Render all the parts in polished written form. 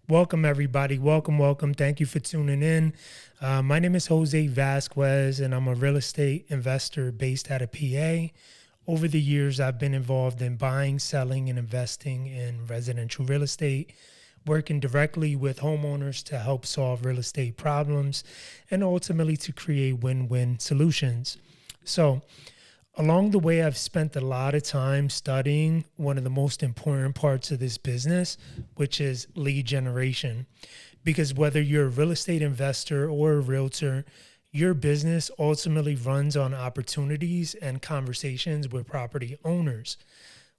Welcome, everybody. Welcome. Thank you for tuning in. My name is Jose Vasquez, and I'm a real estate investor based out of PA. Over the years, I've been involved in buying, selling, and investing in residential real estate, working directly with homeowners to help solve real estate problems and ultimately to create win-win solutions. So, along the way, I've spent a lot of time studying one of the most important parts of this business, which is lead generation. Because whether you're a real estate investor or a realtor, your business ultimately runs on opportunities and conversations with property owners.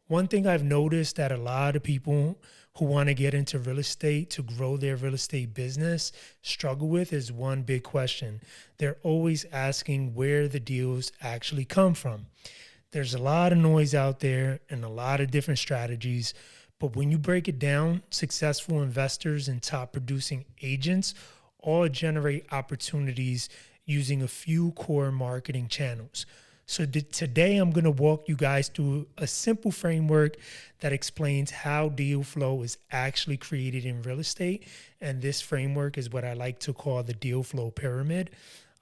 One thing I've noticed that a lot of people who want to get into real estate to grow their real estate business struggle with is one big question. They're always asking where the deals actually come from. There's a lot of noise out there and a lot of different strategies, but when you break it down, successful investors and top producing agents all generate opportunities using a few core marketing channels. So today I'm going to walk you guys through a simple framework that explains how deal flow is actually created in real estate. And this framework is what I like to call the deal flow pyramid.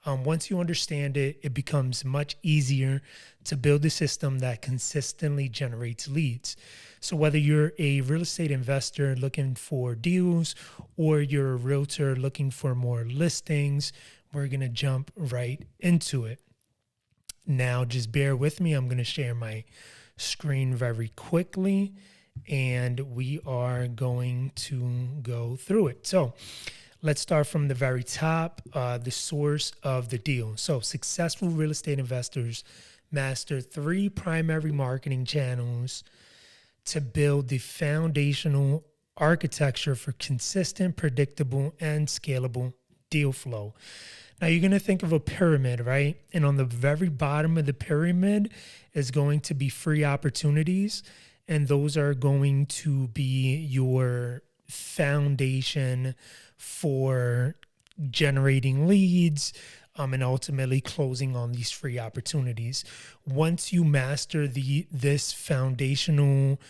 Once you understand it, it becomes much easier to build a system that consistently generates leads. So whether you're a real estate investor looking for deals or you're a realtor looking for more listings, we're going to jump right into it. Now, just bear with me. I'm going to share my screen very quickly, and we are going to go through it. So let's start from the very top, the source of the deal. So successful real estate investors master 3 primary marketing channels to build the foundational architecture for consistent, predictable, and scalable deal flow. Now you're going to think of a pyramid, right? And on the very bottom of the pyramid is going to be free opportunities. And those are going to be your foundation for generating leads and ultimately closing on these free opportunities. Once you master this foundational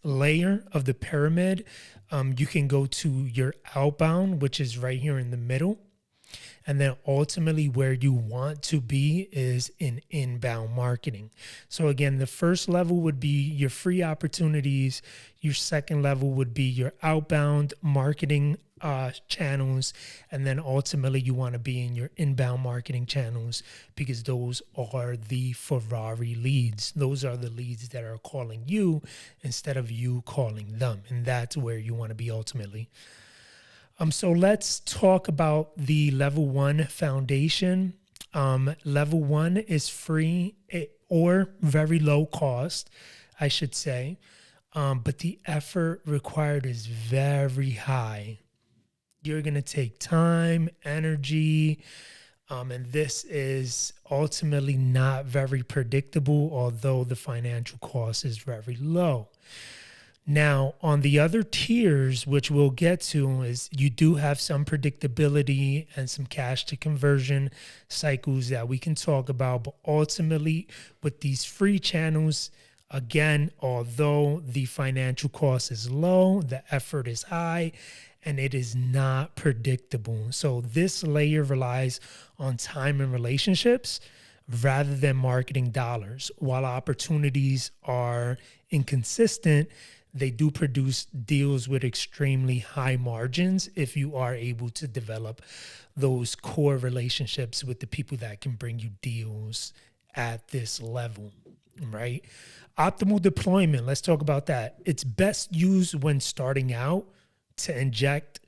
layer of the pyramid, you can go to your outbound, which is right here in the middle. And then ultimately where you want to be is in inbound marketing. So again, the first level would be your free opportunities. Your second level would be your outbound marketing channels. And then ultimately you want to be in your inbound marketing channels because those are the Ferrari leads. Those are the leads that are calling you instead of you calling them. And that's where you want to be ultimately. So let's talk about the level 1 foundation. Level 1 is free or very low cost, I should say. But the effort required is very high. You're going to take time, energy, and this is ultimately not very predictable, although the financial cost is very low. Now, on the other tiers, which we'll get to, is you do have some predictability and some cash to conversion cycles that we can talk about. But ultimately, with these free channels, again, although the financial cost is low, the effort is high, and it is not predictable. So this layer relies on time and relationships rather than marketing dollars. While opportunities are inconsistent, they do produce deals with extremely high margins if you are able to develop those core relationships with the people that can bring you deals at this level, right? Optimal deployment, let's talk about that. It's best used when starting out to inject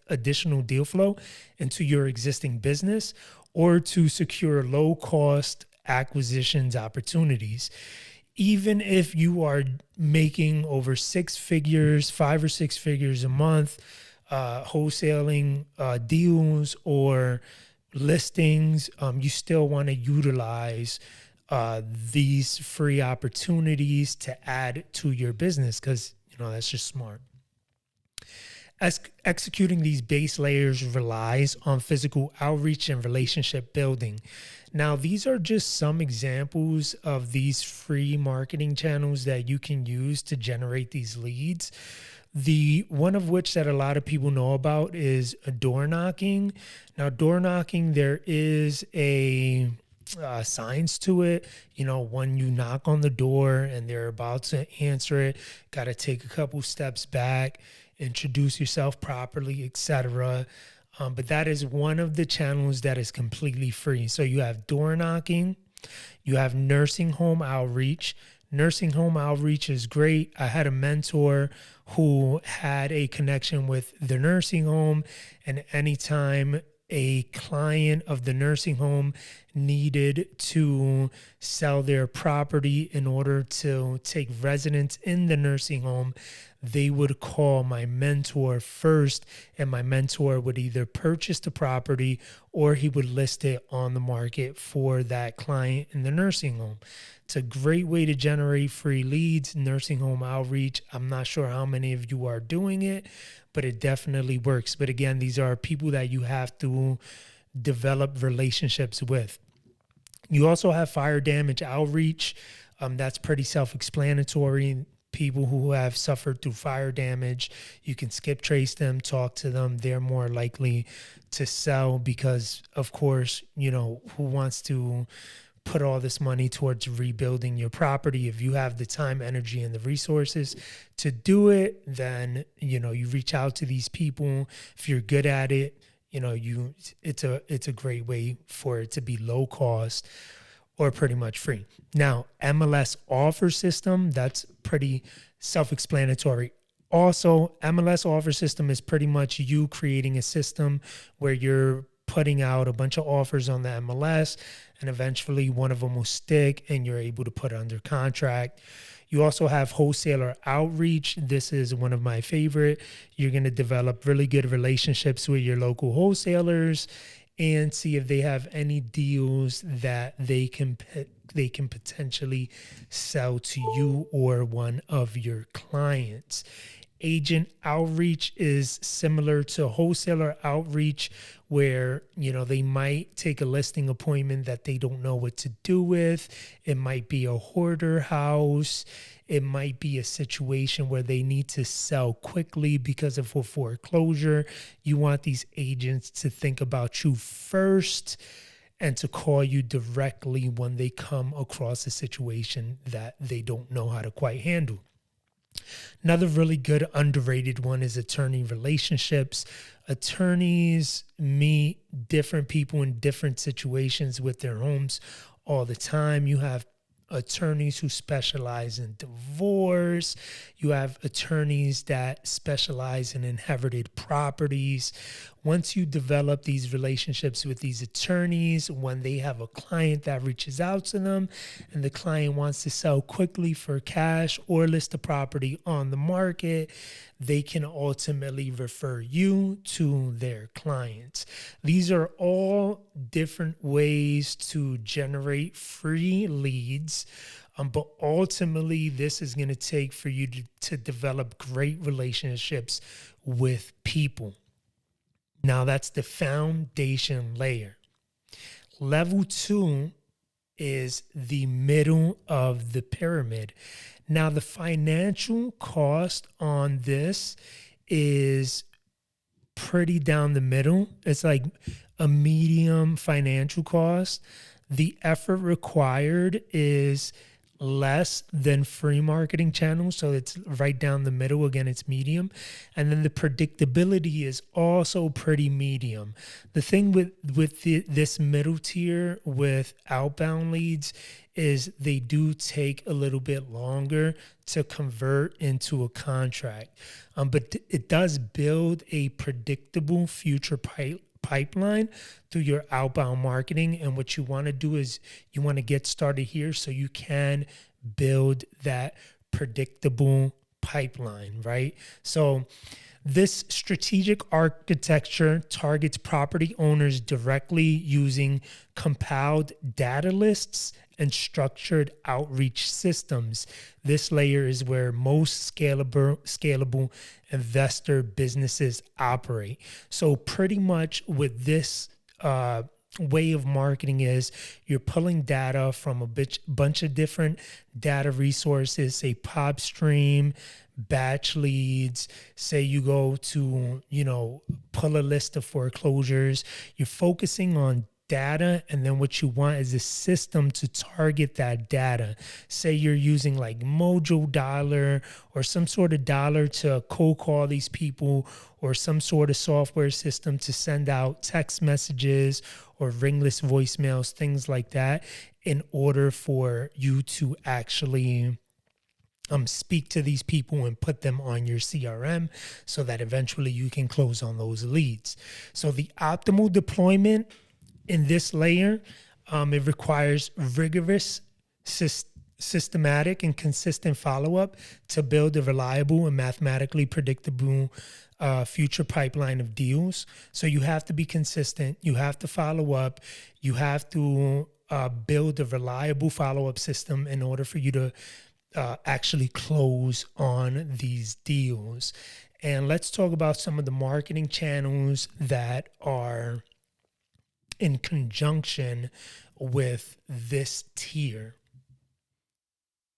additional deal flow into your existing business or to secure low cost acquisitions opportunities. Even if you are making over 6 figures, 5 or 6 figures a month, wholesaling deals or listings, you still want to utilize these free opportunities to add to your business because, that's just smart. Executing these base layers relies on physical outreach and relationship building. Now, these are just some examples of these free marketing channels that you can use to generate these leads. The one of which that a lot of people know about is door knocking. Now, door knocking, there is a signs to it. You know, when you knock on the door and they're about to answer it, got to take a couple steps back, introduce yourself properly, etc. But that is one of the channels that is completely free. So you have door knocking, you have nursing home outreach. Nursing home outreach is great. I had a mentor who had a connection with the nursing home, and anytime a client of the nursing home needed to sell their property in order to take residence in the nursing home, they would call my mentor first, and my mentor would either purchase the property or he would list it on the market for that client in the nursing home. It's a great way to generate free leads, nursing home outreach. I'm not sure how many of you are doing it, but it definitely works. But again, these are people that you have to develop relationships with. You also have fire damage outreach. That's pretty self-explanatory. People who have suffered through fire damage, you can skip trace them, talk to them. They're more likely to sell because, of course, you know, who wants to put all this money towards rebuilding your property? If you have the time, energy, and the resources to do it, then, you know, you reach out to these people. If you're good at it, you know, it's a great way for it to be low cost or pretty much free. Now, MLS offer system, that's pretty self-explanatory. Also, MLS offer system is pretty much you creating a system where you're putting out a bunch of offers on the MLS, and eventually one of them will stick and you're able to put it under contract. You also have wholesaler outreach. This is one of my favorite. You're going to develop really good relationships with your local wholesalers and see if they have any deals that they can potentially sell to you or one of your clients. Agent outreach is similar to wholesaler outreach, where, you know, they might take a listing appointment that they don't know what to do with. It might be a hoarder house. It might be a situation where they need to sell quickly because of a foreclosure. You want these agents to think about you first and to call you directly when they come across a situation that they don't know how to quite handle. Another really good underrated one is attorney relationships. Attorneys meet different people in different situations with their homes all the time. You have attorneys who specialize in divorce. You have attorneys that specialize in inherited properties. Once you develop these relationships with these attorneys, when they have a client that reaches out to them and the client wants to sell quickly for cash or list the property on the market, they can ultimately refer you to their clients. These are all different ways to generate free leads. But ultimately, this is going to take for you to develop great relationships with people. Now, that's the foundation layer. Level 2 is the middle of the pyramid. Now, the financial cost on this is pretty down the middle. It's like a medium financial cost. The effort required is less than free marketing channels, so it's right down the middle. Again, it's medium. And then the predictability is also pretty medium. The thing with this middle tier with outbound leads is they do take a little bit longer to convert into a contract, but it does build a predictable future pipeline through your outbound marketing. And what you want to do is you want to get started here so you can build that predictable pipeline, right? So this strategic architecture targets property owners directly using compiled data lists and structured outreach systems. This layer is where most scalable investor businesses operate. So pretty much with this way of marketing is you're pulling data from a bunch of different data resources, say PopStream, batch leads. Say you go to, pull a list of foreclosures. You're focusing on data, and then what you want is a system to target that data. Say you're using like Mojo Dollar or some sort of dollar to cold call these people, or some sort of software system to send out text messages or ringless voicemails, things like that, in order for you to actually speak to these people and put them on your CRM so that eventually you can close on those leads. So the optimal deployment in this layer, it requires rigorous, systematic, and consistent follow-up to build a reliable and mathematically predictable future pipeline of deals. So you have to be consistent. You have to follow up. You have to build a reliable follow-up system in order for you to actually close on these deals. And let's talk about some of the marketing channels that are in conjunction with this tier.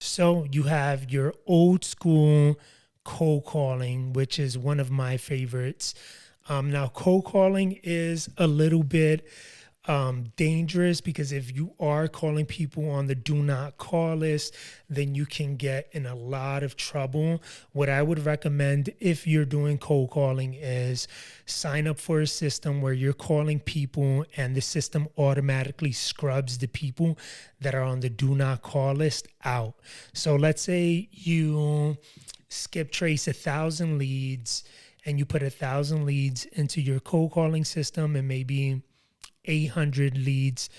So you have your old school cold calling, which is one of my favorites. Now, cold calling is a little bit dangerous, because if you are calling people on the do not call list, then you can get in a lot of trouble. What I would recommend if you're doing cold calling is sign up for a system where you're calling people and the system automatically scrubs the people that are on the do not call list out. So let's say you skip trace 1,000 leads and you put 1,000 leads into your cold calling system, and maybe 800 leads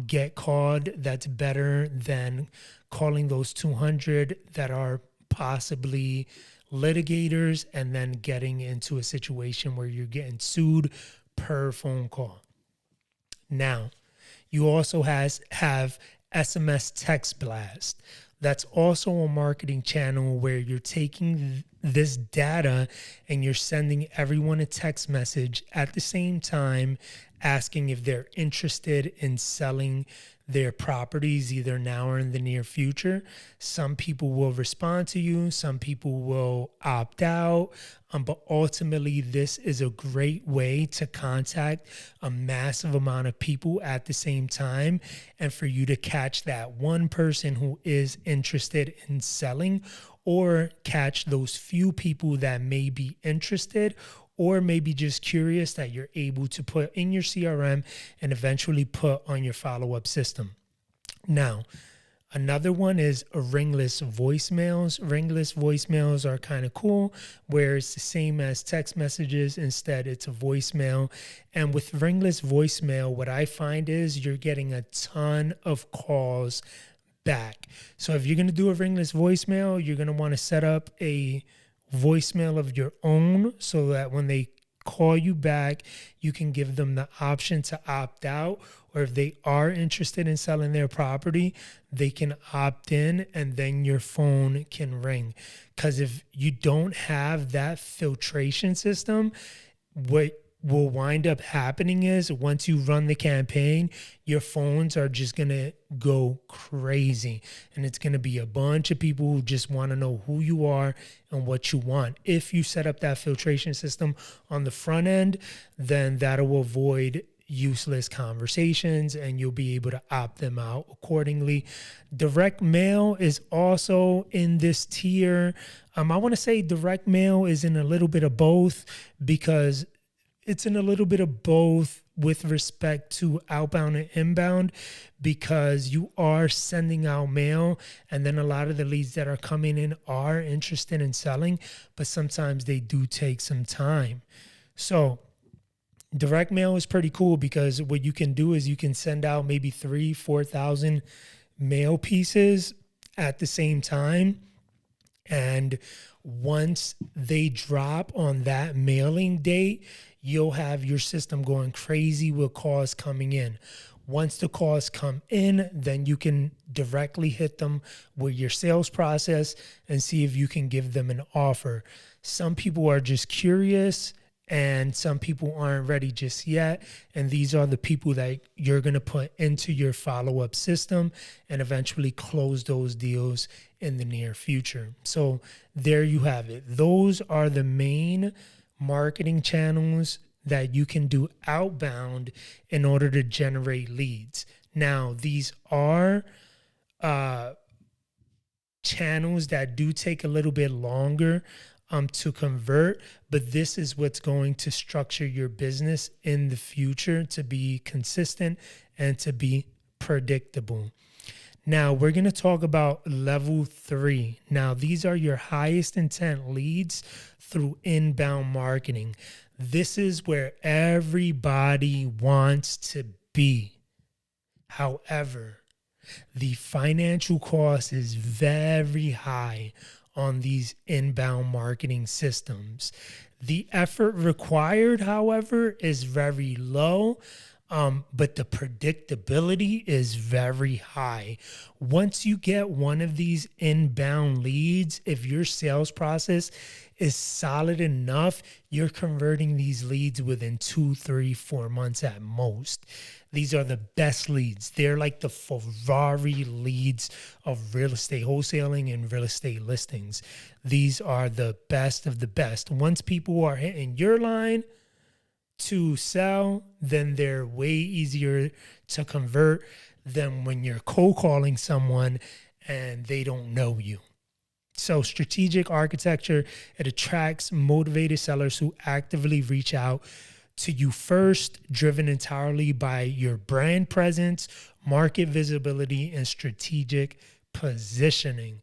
get called. That's better than calling those 200 that are possibly litigators and then getting into a situation where you're getting sued per phone call. Now, you also have SMS text blast. That's also a marketing channel where you're taking this data and you're sending everyone a text message at the same time, asking if they're interested in selling their properties either now or in the near future. Some people will respond to you, some people will opt out, but ultimately this is a great way to contact a massive amount of people at the same time, and for you to catch that one person who is interested in selling, or catch those few people that may be interested or maybe just curious, that you're able to put in your CRM and eventually put on your follow-up system. Now, another one is ringless voicemails. Ringless voicemails are kind of cool, where it's the same as text messages. Instead, it's a voicemail. And with ringless voicemail, what I find is you're getting a ton of calls back. So if you're going to do a ringless voicemail, you're going to want to set up a voicemail of your own so that when they call you back, you can give them the option to opt out, or if they are interested in selling their property, they can opt in and then your phone can ring. Because if you don't have that filtration system, what will wind up happening is once you run the campaign, your phones are just going to go crazy. And it's going to be a bunch of people who just want to know who you are and what you want. If you set up that filtration system on the front end, then that'll avoid useless conversations and you'll be able to opt them out accordingly. Direct mail is also in this tier. I want to say direct mail is in a little bit of both, because it's in a little bit of both with respect to outbound and inbound, because you are sending out mail and then a lot of the leads that are coming in are interested in selling, but sometimes they do take some time. So direct mail is pretty cool, because what you can do is you can send out maybe 3,000-4,000 mail pieces at the same time. And once they drop on that mailing date, you'll have your system going crazy with calls coming in. Once the calls come in, then you can directly hit them with your sales process and see if you can give them an offer. Some people are just curious and some people aren't ready just yet. And these are the people that you're going to put into your follow-up system and eventually close those deals in the near future. So there you have it. Those are the main marketing channels that you can do outbound in order to generate leads. Now, these are uh, channels that do take a little bit longer to convert, but this is what's going to structure your business in the future to be consistent and to be predictable. Now, we're going to talk about level 3. Now, these are your highest intent leads through inbound marketing. This is where everybody wants to be. However, the financial cost is very high on these inbound marketing systems. The effort required, however, is very low, but the predictability is very high. Once you get one of these inbound leads, if your sales process is solid enough, you're converting these leads within 2, 3, 4 months at most. These are the best leads. They're like the Ferrari leads of real estate wholesaling and real estate listings. These are the best of the best. Once people are hitting your line to sell, then they're way easier to convert than when you're cold calling someone and they don't know you. So strategic architecture, it attracts motivated sellers who actively reach out to you first, driven entirely by your brand presence, market visibility, and strategic positioning.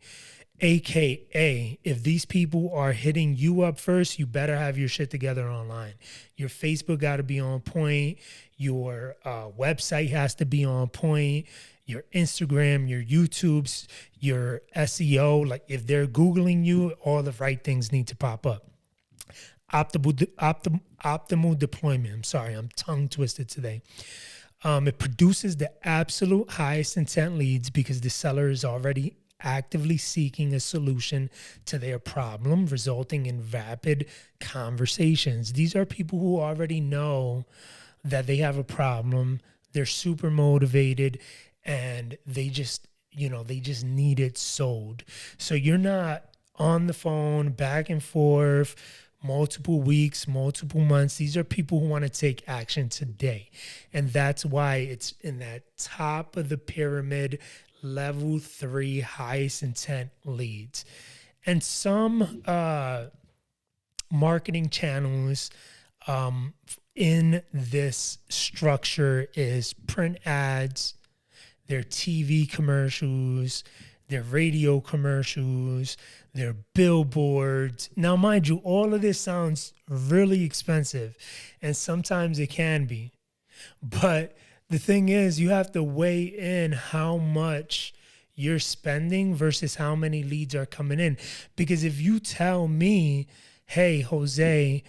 AKA, if these people are hitting you up first, you better have your shit together online. Your Facebook got to be on point. Your website has to be on point. Your Instagram, your YouTubes, your SEO. Like if they're Googling you, all the right things need to pop up. Optimal deployment. I'm sorry, I'm tongue twisted today. It produces the absolute highest intent leads because the seller is already actively seeking a solution to their problem, resulting in rapid conversations. These are people who already know that they have a problem. They're super motivated and they just need it sold. So you're not on the phone back and forth multiple weeks, multiple months. These are people who want to take action today. And that's why it's in that top of the pyramid, level 3 highest intent leads. And some marketing channels in this structure is print ads, their TV commercials, their radio commercials, their billboards. Now, mind you, all of this sounds really expensive, and sometimes it can be. But the thing is, you have to weigh in how much you're spending versus how many leads are coming in. Because if you tell me, hey, Jose,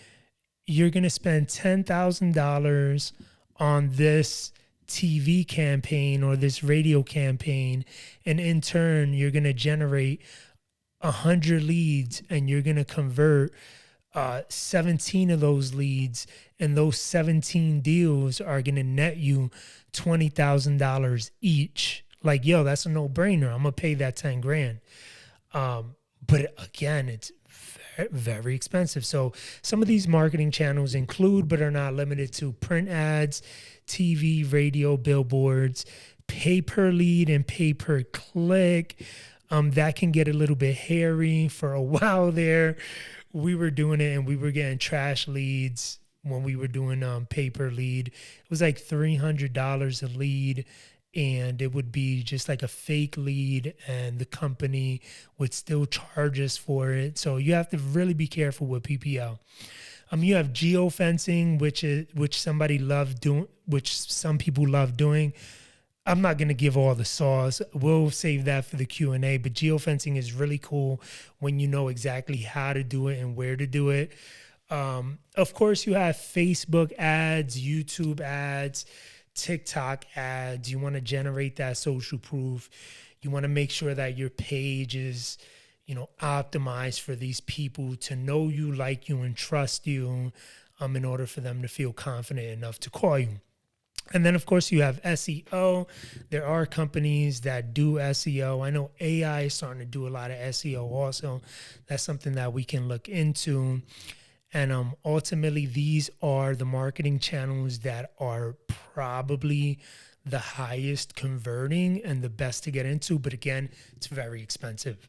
you're going to spend $10,000 on this TV campaign or this radio campaign, and in turn, you're going to generate 100 leads and you're going to convert 17 of those leads, and those 17 deals are going to net you $20,000 each. Like, yo, that's a no-brainer. I'm going to pay that 10 grand. But again, it's very expensive. So some of these marketing channels include, but are not limited to, print ads, TV, radio, billboards, pay-per-lead, and pay-per-click. That can get a little bit hairy. For a while there, we were doing it and we were getting trash leads when we were doing pay-per-lead. It was like $300 a lead, and it would be just like a fake lead, and the company would still charge us for it. So you have to really be careful with PPL. You have geofencing, which some people love doing. I'm not going to give all the sauce. We'll save that for the Q&A, but geofencing is really cool when you know exactly how to do it and where to do it. Of course, you have Facebook ads, YouTube ads, TikTok ads. You want to generate that social proof. You want to make sure that your page is, optimized for these people to know you, like you, and trust you. in order for them to feel confident enough to call you. And then, of course, you have SEO. There are companies that do SEO. I know AI is starting to do a lot of SEO also. That's something that we can look into. And ultimately, these are the marketing channels that are probably the highest converting and the best to get into. But again, it's very expensive.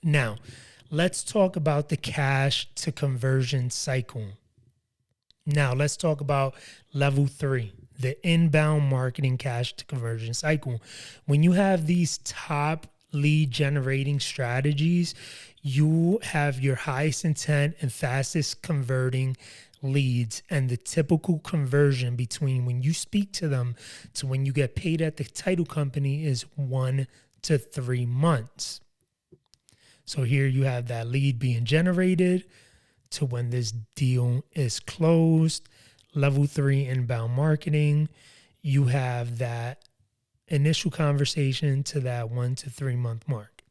Now, let's talk about the cash to conversion cycle. Now, let's talk about level 3, the inbound marketing cash to conversion cycle. When you have these top lead generating strategies, you have your highest intent and fastest converting leads, and the typical conversion between when you speak to them to when you get paid at the title company is 1 to 3 months. So here you have that lead being generated to when this deal is closed. Level 3 inbound marketing, you have that initial conversation to that 1 to 3 month mark.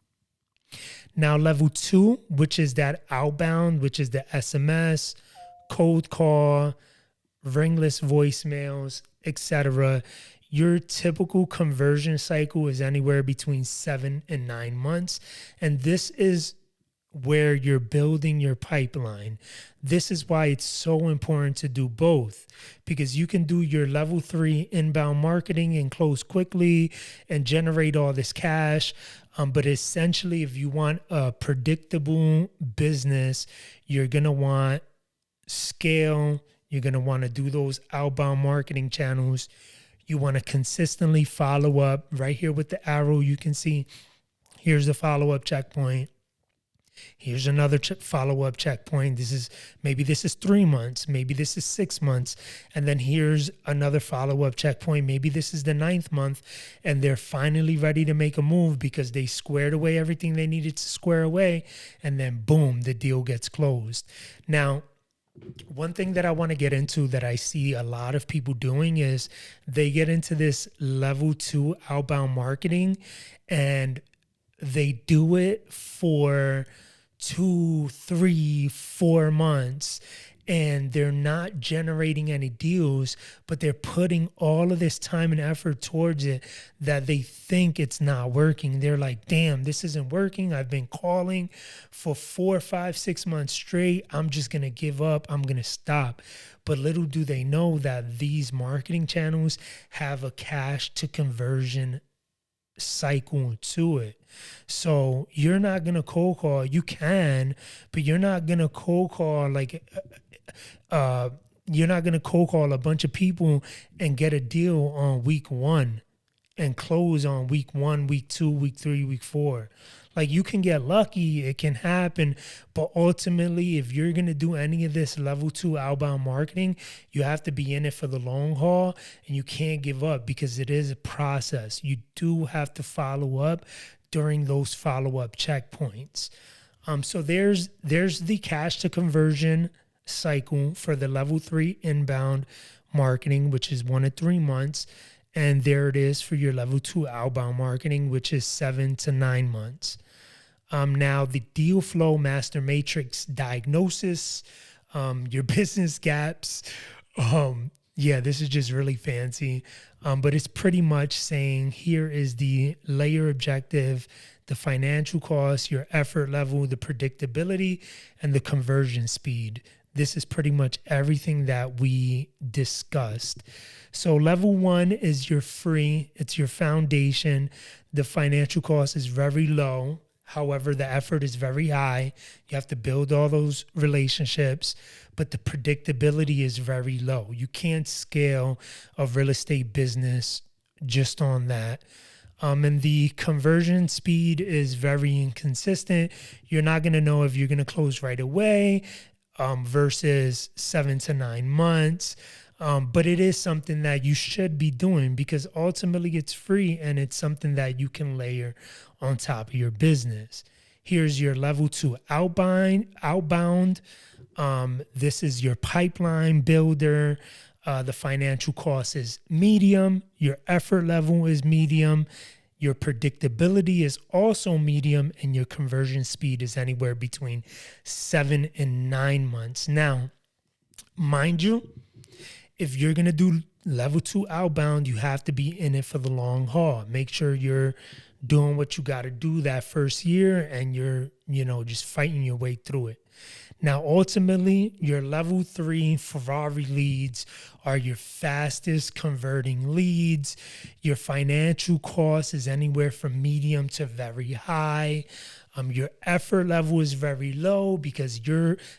Now, level 2, which is that outbound, which is the SMS, cold call, ringless voicemails, etc. Your typical conversion cycle is anywhere between 7 and 9 months. And this is where you're building your pipeline. This is why it's so important to do both, because you can do your level 3 inbound marketing and close quickly and generate all this cash. But essentially, if you want a predictable business, you're going to want scale. You're going to want to do those outbound marketing channels. You want to consistently follow up. Right here with the arrow, you can see here's the follow-up checkpoint. Here's another follow-up checkpoint. Maybe this is 3 months. Maybe this is 6 months. And then here's another follow-up checkpoint. Maybe this is the 9th month, and they're finally ready to make a move because they squared away everything they needed to square away. And then boom, the deal gets closed. Now, one thing that I want to get into that I see a lot of people doing is they get into this level 2 outbound marketing, and they do it for 2, 3, 4 months, and they're not generating any deals, but they're putting all of this time and effort towards it that they think it's not working. They're like, damn, this isn't working. I've been calling for 4, 5, 6 months straight. I'm just going to give up. I'm going to stop. But little do they know that these marketing channels have a cash to conversion cycle to it. So you're not going to cold call. You can, but you're not going to cold call you're not going to cold call a bunch of people and get a deal on week 1 and close on week 1, week 2, week 3, week 4. Like, you can get lucky, it can happen, but ultimately, if you're going to do any of this level 2 outbound marketing, you have to be in it for the long haul, and you can't give up because it is a process. You do have to follow up during those follow-up checkpoints. So there's the cash to conversion cycle for the level 3 inbound marketing, which is 1 to 3 months. And there it is for your level 2 outbound marketing, which is 7 to 9 months. Now, the deal flow master matrix diagnosis, your business gaps. This is just really fancy. But it's pretty much saying here is the layer objective, the financial cost, your effort level, the predictability, and the conversion speed. This is pretty much everything that we discussed. So level 1 is your free. It's your foundation. The financial cost is very low. However, the effort is very high. You have to build all those relationships, but the predictability is very low. You can't scale a real estate business just on that. And the conversion speed is very inconsistent. You're not going to know if you're going to close right away versus 7 to 9 months. But it is something that you should be doing because ultimately it's free and it's something that you can layer on top of your business. Here's your level 2 outbound. This is your pipeline builder. The financial cost is medium. Your effort level is medium. Your predictability is also medium, and your conversion speed is anywhere between 7 and 9 months. Now, Mind you, if you're going to do level 2 outbound, you have to be in it for the long haul. Make sure you're doing what you got to do that first year and you're, just fighting your way through it. Now, ultimately, your level 3 Ferrari leads are your fastest converting leads. Your financial cost is anywhere from medium to very high. Your effort level is very low because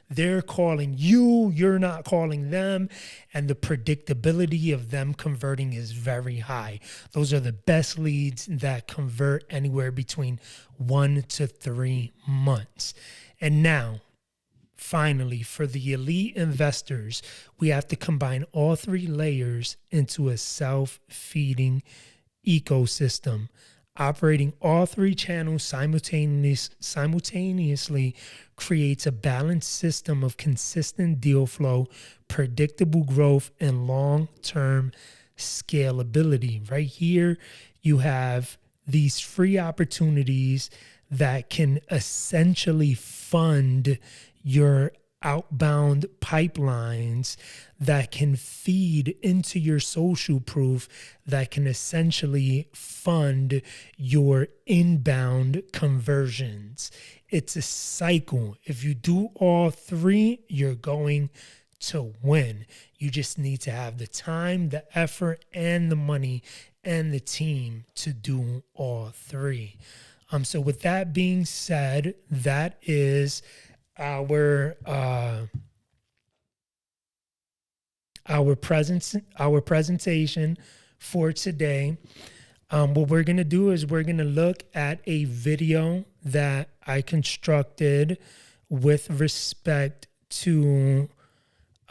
they're calling you, you're not calling them, and the predictability of them converting is very high. Those are the best leads that convert anywhere between 1 to 3 months. And now, finally, for the elite investors, we have to combine all 3 layers into a self-feeding ecosystem. Operating all 3 channels simultaneously creates a balanced system of consistent deal flow, predictable growth, and long-term scalability. Right here, you have these free opportunities that can essentially fund your outbound pipelines, that can feed into your social proof, that can essentially fund your inbound conversions. It's a cycle. If you do all 3, you're going to win. You just need to have the time, the effort, and the money and the team to do all 3. So with that being said, that is our presentation for today. What we're gonna do is we're gonna look at a video that I constructed with respect to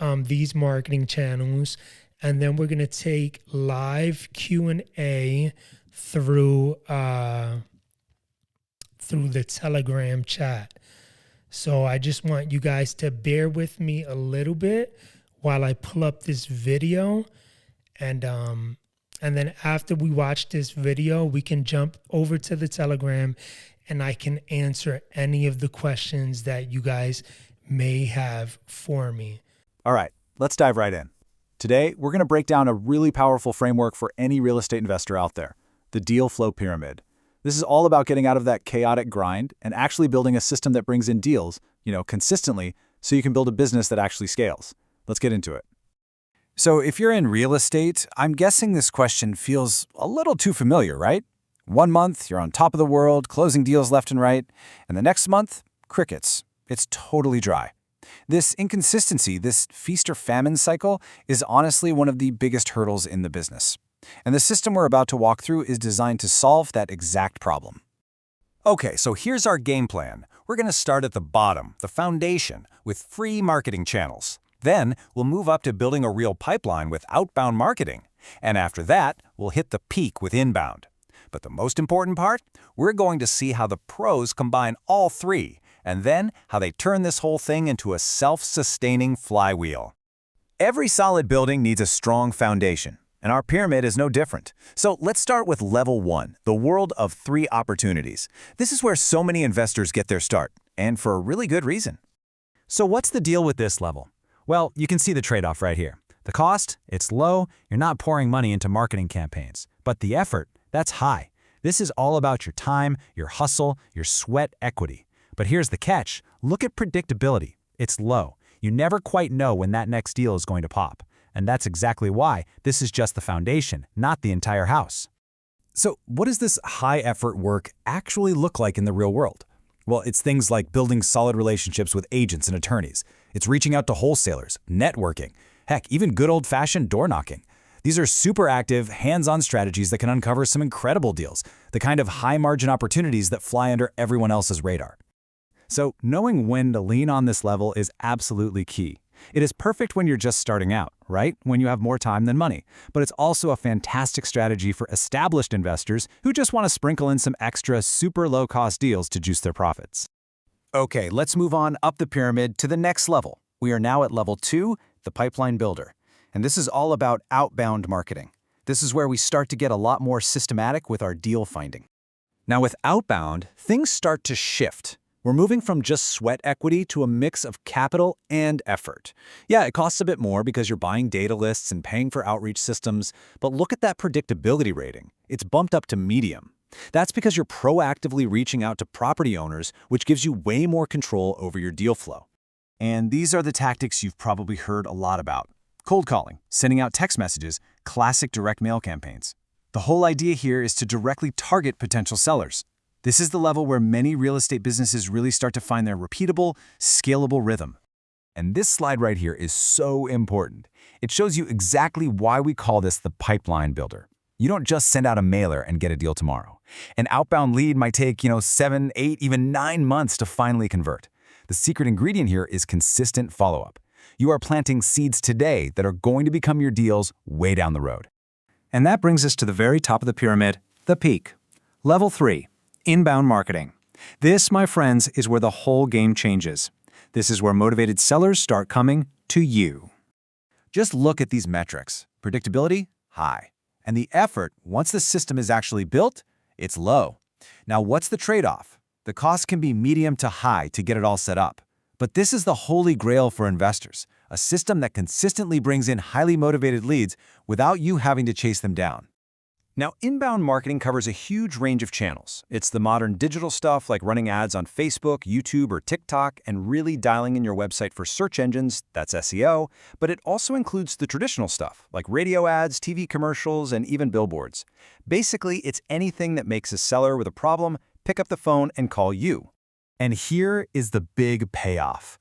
these marketing channels, and then we're gonna take live Q&A through the Telegram chat. So I just want you guys to bear with me a little bit while I pull up this video, and then after we watch this video, we can jump over to the Telegram and I can answer any of the questions that you guys may have for me. All right, let's dive right in. Today, we're going to break down a really powerful framework for any real estate investor out there, the deal flow pyramid. This is all about getting out of that chaotic grind and actually building a system that brings in deals, consistently, so you can build a business that actually scales. Let's get into it. So if you're in real estate, I'm guessing this question feels a little too familiar, right? 1 month, you're on top of the world, closing deals left and right, and the next month, crickets. It's totally dry. This inconsistency, this feast or famine cycle, is honestly one of the biggest hurdles in the business. And the system we're about to walk through is designed to solve that exact problem. Okay, so here's our game plan. We're going to start at the bottom, the foundation, with free marketing channels. Then we'll move up to building a real pipeline with outbound marketing. And after that, we'll hit the peak with inbound. But the most important part, we're going to see how the pros combine all 3, and then how they turn this whole thing into a self-sustaining flywheel. Every solid building needs a strong foundation, and our pyramid is no different. So let's start with level 1, the world of 3 opportunities. This is where so many investors get their start, and for a really good reason. So what's the deal with this level? Well, you can see the trade-off right here. The cost, it's low, you're not pouring money into marketing campaigns. But the effort, that's high. This is all about your time, your hustle, your sweat equity. But here's the catch. Look at predictability. It's low. You never quite know when that next deal is going to pop. And that's exactly why this is just the foundation, not the entire house. So what does this high-effort work actually look like in the real world? Well, it's things like building solid relationships with agents and attorneys. It's reaching out to wholesalers, networking, heck, even good old-fashioned door knocking. These are super active, hands-on strategies that can uncover some incredible deals, the kind of high-margin opportunities that fly under everyone else's radar. So knowing when to lean on this level is absolutely key. It is perfect when you're just starting out, right? When you have more time than money. But it's also a fantastic strategy for established investors who just want to sprinkle in some extra super low-cost deals to juice their profits. Okay, let's move on up the pyramid to the next level. We are now at level 2, the pipeline builder. And this is all about outbound marketing. This is where we start to get a lot more systematic with our deal finding. Now with outbound, things start to shift. We're moving from just sweat equity to a mix of capital and effort. Yeah, it costs a bit more because you're buying data lists and paying for outreach systems, but look at that predictability rating. It's bumped up to medium. That's because you're proactively reaching out to property owners, which gives you way more control over your deal flow. And these are the tactics you've probably heard a lot about. Cold calling, sending out text messages, classic direct mail campaigns. The whole idea here is to directly target potential sellers. This is the level where many real estate businesses really start to find their repeatable, scalable rhythm. And this slide right here is so important. It shows you exactly why we call this the pipeline builder. You don't just send out a mailer and get a deal tomorrow. An outbound lead might take, 7, 8, even 9 months to finally convert. The secret ingredient here is consistent follow-up. You are planting seeds today that are going to become your deals way down the road. And that brings us to the very top of the pyramid, the peak. Level 3. Inbound marketing. This, my friends, is where the whole game changes. This is where motivated sellers start coming to you. Just look at these metrics. Predictability, high. And the effort, once the system is actually built, it's low. Now, what's the trade-off? The cost can be medium to high to get it all set up. But this is the holy grail for investors, a system that consistently brings in highly motivated leads without you having to chase them down. Now, inbound marketing covers a huge range of channels. It's the modern digital stuff like running ads on Facebook, YouTube, or TikTok, and really dialing in your website for search engines, that's SEO, but it also includes the traditional stuff like radio ads, TV commercials, and even billboards. Basically, it's anything that makes a seller with a problem pick up the phone and call you. And here is the big payoff.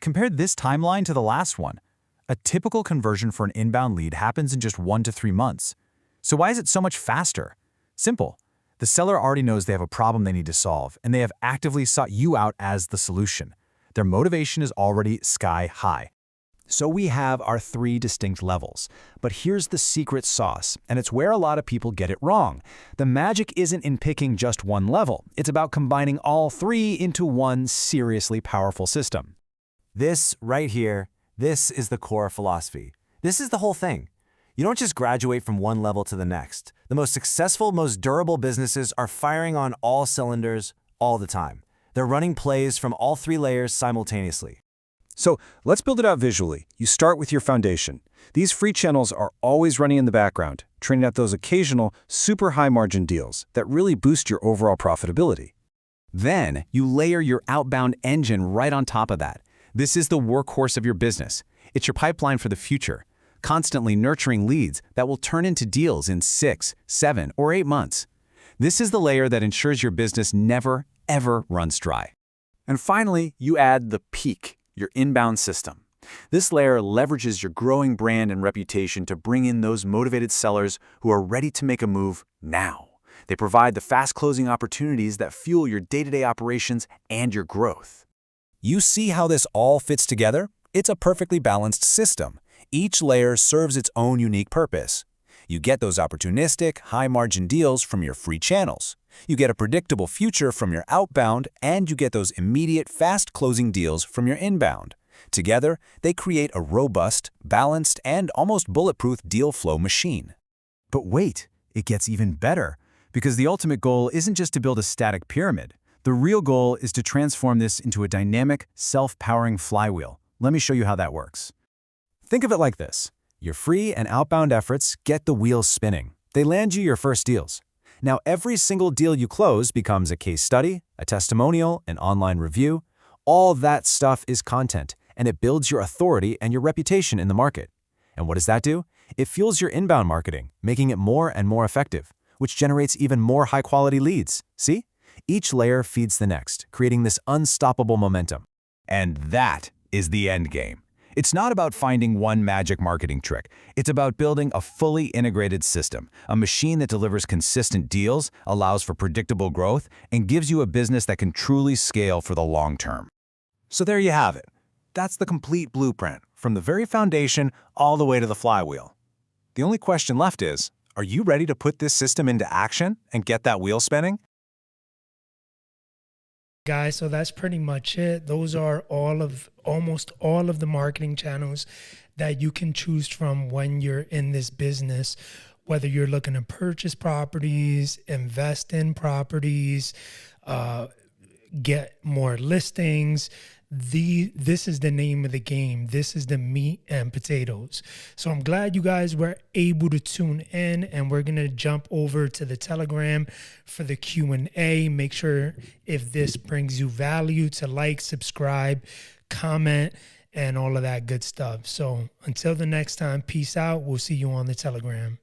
Compare this timeline to the last one. A typical conversion for an inbound lead happens in just 1 to 3 months. So why is it so much faster? Simple. The seller already knows they have a problem they need to solve, and they have actively sought you out as the solution. Their motivation is already sky high. So we have our 3 distinct levels. But here's the secret sauce, and it's where a lot of people get it wrong. The magic isn't in picking just one level. It's about combining all 3 into one seriously powerful system. This right here, this is the core philosophy. This is the whole thing. You don't just graduate from one level to the next. The most successful, most durable businesses are firing on all cylinders all the time. They're running plays from all 3 layers simultaneously. So let's build it out visually. You start with your foundation. These free channels are always running in the background, training out those occasional, super high margin deals that really boost your overall profitability. Then you layer your outbound engine right on top of that. This is the workhorse of your business. It's your pipeline for the future, constantly nurturing leads that will turn into deals in 6, 7, or 8 months. This is the layer that ensures your business never, ever runs dry. And finally, you add the peak, your inbound system. This layer leverages your growing brand and reputation to bring in those motivated sellers who are ready to make a move now. They provide the fast-closing opportunities that fuel your day-to-day operations and your growth. You see how this all fits together? It's a perfectly balanced system. Each layer serves its own unique purpose. You get those opportunistic, high-margin deals from your free channels. You get a predictable future from your outbound, and you get those immediate, fast-closing deals from your inbound. Together, they create a robust, balanced, and almost bulletproof deal flow machine. But wait, it gets even better, because the ultimate goal isn't just to build a static pyramid. The real goal is to transform this into a dynamic, self-powering flywheel. Let me show you how that works. Think of it like this. Your free and outbound efforts get the wheels spinning. They land you your first deals. Now, every single deal you close becomes a case study, a testimonial, an online review. All that stuff is content, and it builds your authority and your reputation in the market. And what does that do? It fuels your inbound marketing, making it more and more effective, which generates even more high-quality leads. See? Each layer feeds the next, creating this unstoppable momentum. And that is the end game. It's not about finding one magic marketing trick. It's about building a fully integrated system, a machine that delivers consistent deals, allows for predictable growth, and gives you a business that can truly scale for the long term. So there you have it. That's the complete blueprint, from the very foundation all the way to the flywheel. The only question left is, are you ready to put this system into action and get that wheel spinning? Guys, so that's pretty much it. Those are almost all of the marketing channels that you can choose from when you're in this business, whether you're looking to purchase properties, invest in properties, get more listings. This is the name of the game. This is the meat and potatoes. So I'm glad you guys were able to tune in, and we're gonna jump over to the Telegram for the Q&A. Make sure, if this brings you value, to like, subscribe, comment, and all of that good stuff. So until the next time, peace out. We'll see you on the Telegram.